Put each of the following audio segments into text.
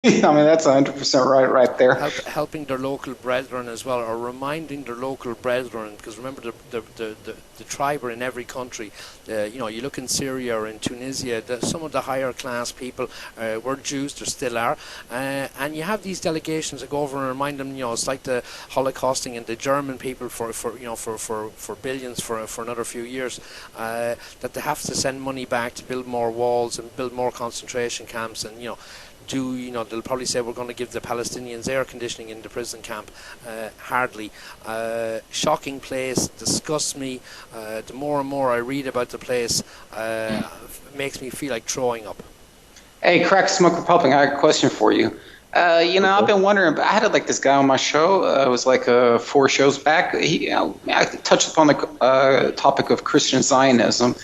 That's 100% right there. Helping their local brethren as well, or reminding their local brethren, because remember the tribe are in every country. You look in Syria or in Tunisia, some of the higher class people were Jews, there still are, and you have these delegations that go over and remind them, it's like the Holocausting and the German people for billions for another few years, that they have to send money back to build more walls and build more concentration camps, and they'll probably say we're going to give the Palestinians air conditioning in the prison camp. Hardly. Shocking place, disgusts me. The more and more I read about the place, makes me feel like throwing up. Hey, Crack Smoke Republic, I have a question for you. I've been wondering, I had this guy on my show, it was 4 shows back. I touched upon the topic of Christian Zionism.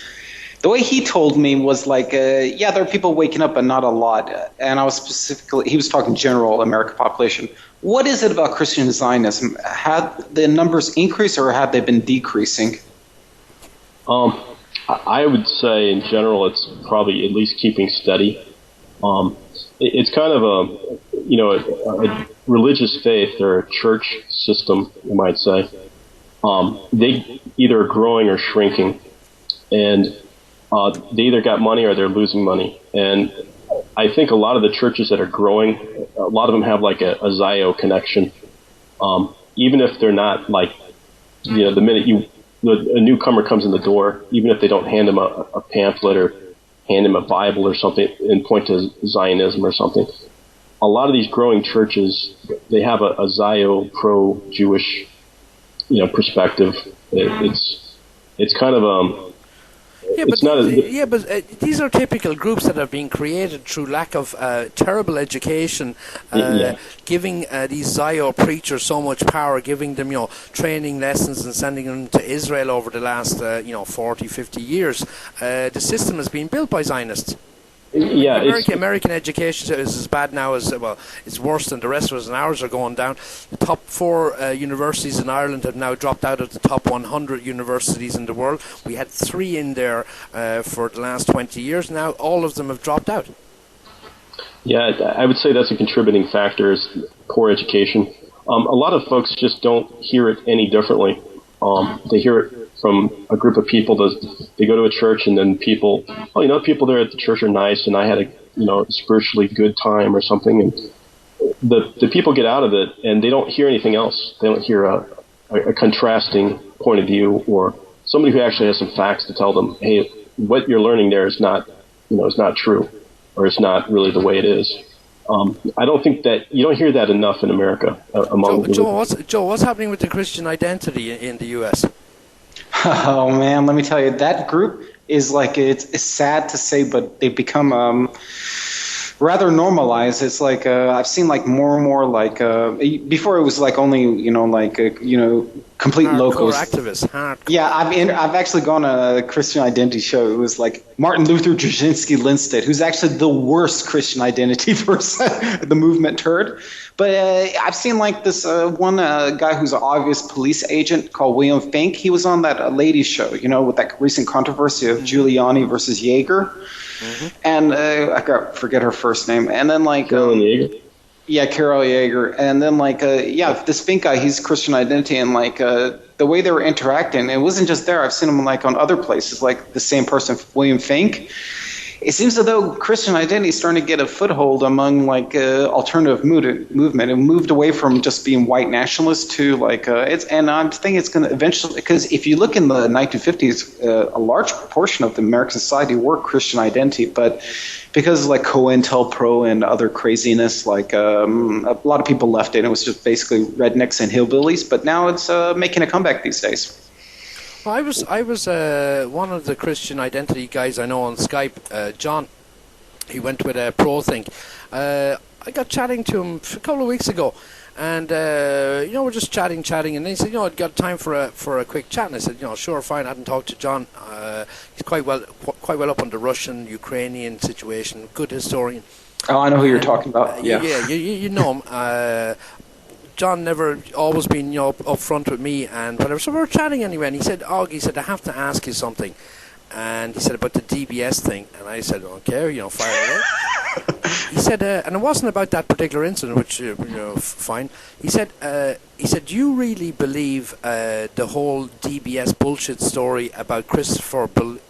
The way he told me was there are people waking up, but not a lot. And he was talking general American population. What is it about Christian Zionism? Have the numbers increased or have they been decreasing? I would say in general it's probably at least keeping steady. It's kind of a religious faith or a church system, you might say. They either are growing or shrinking. And they either got money or they're losing money. And I think a lot of the churches that are growing, a lot of them have a Zio connection. Even if they're not the minute a newcomer comes in the door, even if they don't hand them a pamphlet or hand them a Bible or something and point to Zionism or something, a lot of these growing churches, they have a Zio pro-Jewish, perspective. It's kind of these are typical groups that have been created through lack of terrible education, giving these Zio preachers so much power, giving them training lessons and sending them to Israel over the last 40, 50 years. The system has been built by Zionists. American education is as bad now as, it's worse than the rest of us, and ours are going down. The top 4 universities in Ireland have now dropped out of the top 100 universities in the world. We had 3 in there for the last 20 years. Now all of them have dropped out. Yeah, I would say that's a contributing factor is poor education. A lot of folks just don't hear it any differently. They hear it from a group of people. They go to a church and then people there at the church are nice and I had a spiritually good time or something, and the people get out of it and they don't hear anything else. They don't hear a contrasting point of view or somebody who actually has some facts to tell them, hey, what you're learning there is not true, or it's not really the way it is. I don't think that you don't hear that enough in America among Joe, what's happening with the Christian identity in the U.S.? Oh man, let me tell you, that group is it's sad to say, but they've become rather normalized. It's I've seen more and more before it was only complete hardcore locals. Activists. Hardcore. Yeah, I've actually gone on a Christian identity show. It was Martin Luther Jasinski Lindstedt, who's actually the worst Christian identity person, the movement turd. But I've seen this one guy who's an obvious police agent called William Finck. He was on that ladies show, with that recent controversy of Giuliani versus Yeager. Mm-hmm. And I forget her first name. And then Carol Yeager. Yeah, Carol Yeager. And then this Fink guy, he's Christian identity, and the way they were interacting, it wasn't just there. I've seen them on other places, the same person, William Fink. It seems as though Christian identity is starting to get a foothold among alternative movement. It moved away from just being white nationalist to and I'm thinking it's going to eventually, because if you look in the 1950s, a large proportion of the American society were Christian identity, but because of COINTELPRO and other craziness, a lot of people left it. It was just basically rednecks and hillbillies, but now it's making a comeback these days. Well, I was one of the Christian identity guys I know on Skype, John. He went with a pro thing. I got chatting to him a couple of weeks ago, and we're just chatting, and then he said, I'd got time for a quick chat, and I said, sure, fine. I hadn't talked to John. He's quite well up on the Russian-Ukrainian situation. Good historian. Oh, I know who you're talking about. Yeah, you know him. John never always been up front with me and whatever, so we were chatting anyway, and he said, I have to ask you something. and he said about the DBS thing, and I said, okay, fire away. He said, and it wasn't about that particular incident, which fine. He said, do you really believe the whole DBS bullshit story about Christopher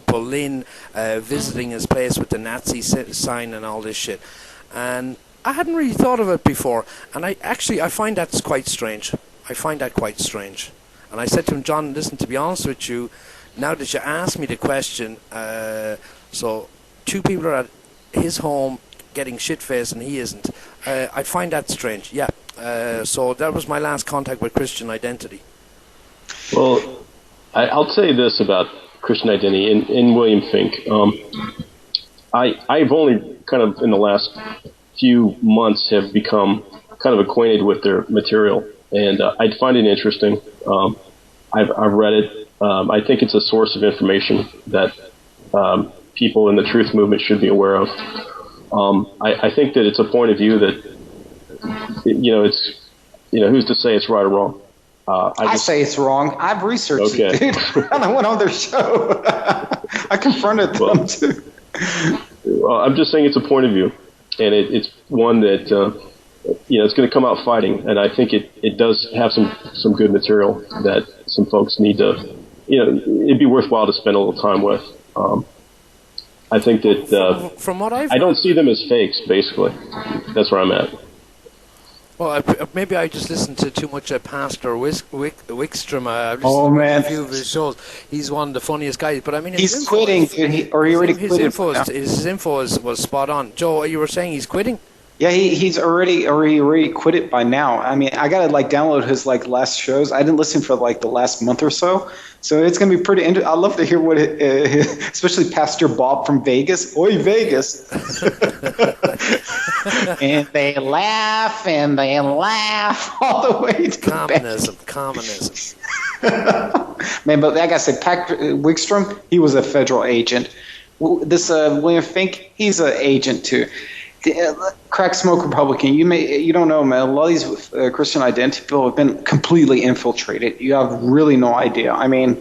Boleyn visiting his place with the Nazi sign and all this shit? And I hadn't really thought of it before, and I find that's quite strange. I find that quite strange. And I said to him, John, listen, to be honest with you, now that you asked me the question, so two people are at his home getting shit-faced and he isn't. I find that strange, yeah. So that was my last contact with Christian identity. Well, I'll say this about Christian identity in William Finck. I've only kind of in the last few months have become kind of acquainted with their material, and I find it interesting. I've read it. I think it's a source of information that people in the truth movement should be aware of. I think that it's a point of view that who's to say it's right or wrong? I say it's wrong. I've researched it, dude. And I went on their show. I confronted them too. Well, I'm just saying it's a point of view, and it's one that it's going to come out fighting, and I think it does have some good material that some folks need to, it'd be worthwhile to spend a little time with. I think that from what I don't see them as fakes. Basically, that's where I'm at. Well, maybe I just listened to too much Pastor Wickstrom. I've listened to a few of his shows. He's one of the funniest guys. But I mean, he's quitting, dude. He already quit. His info was spot on. Joe, you were saying he's quitting? Yeah, he's already quit it by now. I mean, I gotta download his last shows. I didn't listen for the last month or so, so it's gonna be pretty interesting. I'd love to hear what, especially Pastor Bob from Vegas. Oi, Vegas! And they laugh all the way to communism. Man, but like I said, Patrick Wickstrom, he was a federal agent. This William Finck, he's an agent too. Crack Smoke Republican, you don't know, man. A lot of these Christian identity people have been completely infiltrated. You have really no idea. I mean,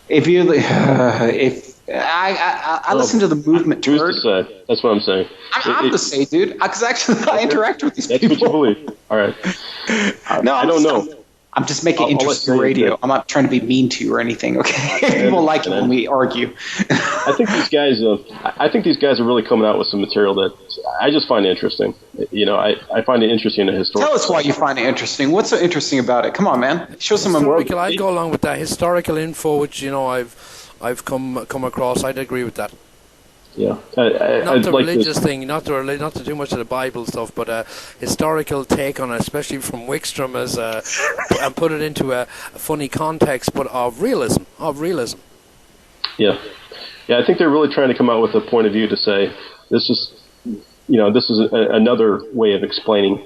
if I listen to the movement. Who's to say? That's what I'm saying. I'm to say, dude, because actually I interact with these people. That's what you believe. All right. No, I don't know. I'm just making interesting radio. I'm not trying to be mean to you or anything, okay? People like it when we argue. I think these guys are really coming out with some material that I just find interesting. I find it interesting in a historical. Tell us why you find it interesting. What's so interesting about it? Come on, man. Show some historical. I'd go along with that historical info, which I've come across. I'd agree with that. Yeah, not the religious thing, not to too much of the Bible stuff, but a historical take on it, especially from Wickstrom, and put it into a funny context, but of realism. Yeah. I think they're really trying to come out with a point of view to say this is another way of explaining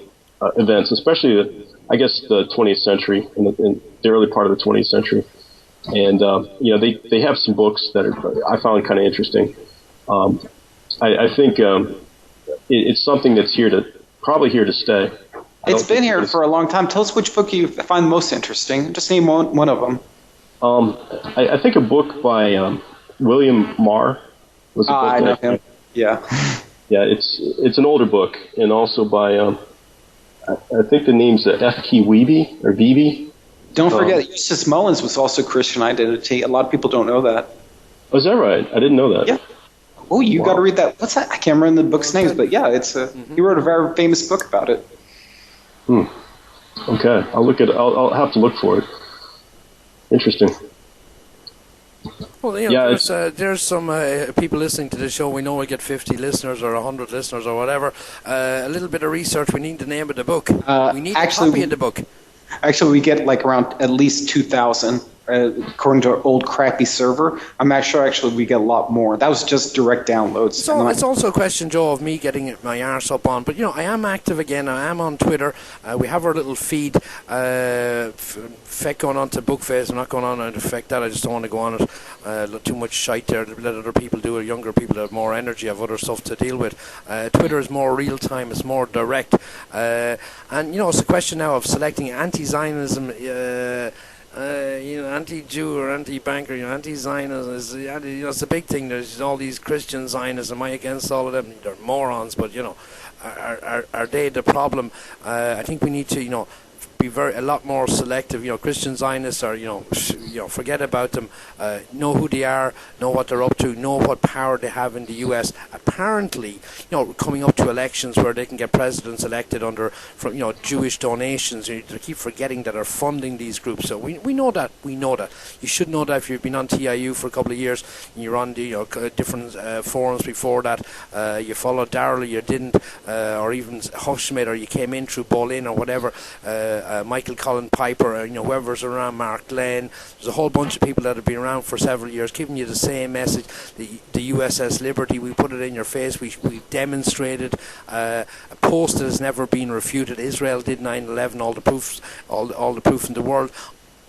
events, especially I guess the 20th century in the early part of the 20th century, and they have some books that I found kind of interesting. I think it's something that's probably here to stay. It's been here for a long time. Tell us which book you find most interesting. Just name one of them. I think a book by William Marr was a book. I know him. Yeah. Yeah, it's an older book, and also by I think the name's F.K. Wiebe or Wiebe. Don't forget, Eustace Mullins was also Christian identity. A lot of people don't know that. Oh, is that right? I didn't know that. Yeah. Oh, you got to read that. What's that? I can't remember the book's names, but yeah, he wrote a very famous book about it. Okay, I'll have to look for it. Interesting. Well, there's some people listening to the show. We know we get 50 listeners or 100 listeners or whatever. A little bit of research. We need the name of the book. We need a copy of the book. Actually, we get around at least 2,000. According to our old crappy server. I'm not sure actually we get a lot more. That was just direct downloads. So it's also a question, Joe, of me getting my arse up on. But, I am active again. I am on Twitter. We have our little feed. Feck going on to Bookface. I'm not going on to Feck that. I just don't want to go on it. Too much shite there. Let other people do it. Younger people have more energy, have other stuff to deal with. Twitter is more real time. It's more direct. And, it's a question now of selecting anti-Zionism anti-Jew or anti-banker, anti-Zionism is, it's a big thing. There's all these Christian Zionists. Am I against all of them? They're morons, but are they the problem? I think we need to, be a lot more selective. Christian Zionists are, forget about them. Know who they are, know what they're up to, know what power they have in the U.S. Apparently, coming up to elections where they can get presidents elected from Jewish donations. They keep forgetting that are funding these groups. So we know that. We know that. You should know that if you've been on TiU for a couple of years and you're on the different forums before that. You followed Darrell, or you didn't, or even Hushmid, or you came in through Bolin or whatever. Michael Colin Piper, whoever's around, Mark Glenn. There's a whole bunch of people that have been around for several years giving you the same message. The USS Liberty, we put it in your face. We demonstrated a post that has never been refuted. Israel did 9/11, all the proof in the world.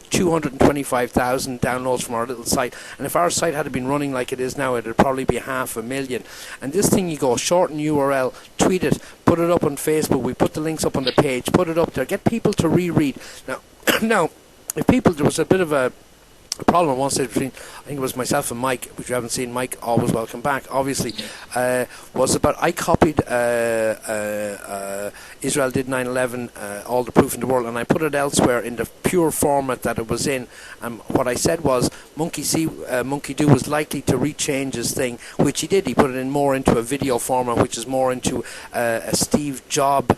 225,000 downloads from our little site, and if our site had been running like it is now, it'd probably be 500,000. And this thing, you go shorten URL, tweet it, put it up on Facebook, we put the links up on the page, put it up there, get people to reread. Now if people, there was a bit of a problem at one stage between, I think it was myself and Mike, which you haven't seen. Mike, always welcome back, obviously, was about, I copied Israel did 9/11, all the proof in the world, and I put it elsewhere in the pure format that it was in. And what I said was, Monkey Do was likely to rechange his thing, which he did. He put it in more into a video format, which is more into a Steve Jobs.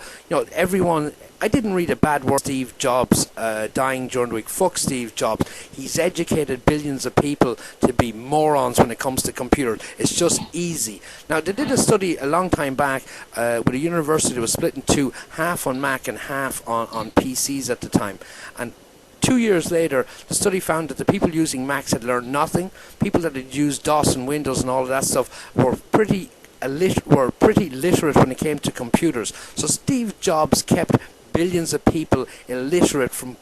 Everyone. I didn't read a bad word. Steve Jobs dying during the week. Fuck Steve Jobs. He's educated billions of people to be morons when it comes to computers. It's just easy. Now, they did a study a long time back with a university that was split in two, half on Mac and half on PCs at the time. And 2 years later, the study found that the people using Macs had learned nothing. People that had used DOS and Windows and all of that stuff were pretty literate when it came to computers. So Steve Jobs kept billions of people illiterate from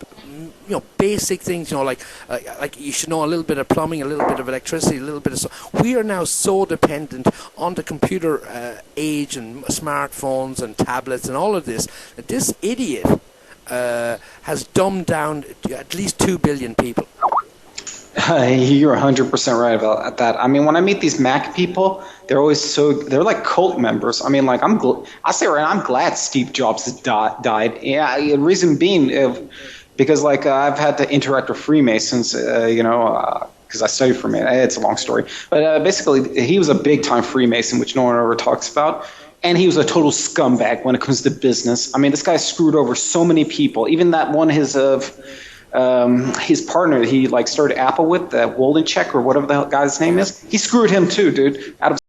basic things, like you should know a little bit of plumbing, a little bit of electricity, a little bit of stuff. We are now so dependent on the computer age and smartphones and tablets and all of this, that this idiot has dumbed down at least 2 billion people. You're 100% right about that. I mean, when I meet these Mac people, they're like cult members. I mean, like, I say right now, I'm glad Steve Jobs has died. Yeah, the reason being, because like I've had to interact with Freemasons, because I studied Freemasons. It's a long story, but basically, he was a big time Freemason, which no one ever talks about. And he was a total scumbag when it comes to business. I mean, this guy screwed over so many people. Even that one, his partner he started Apple with, that Wolenchek or whatever the hell guy's name is, he screwed him too, dude, out of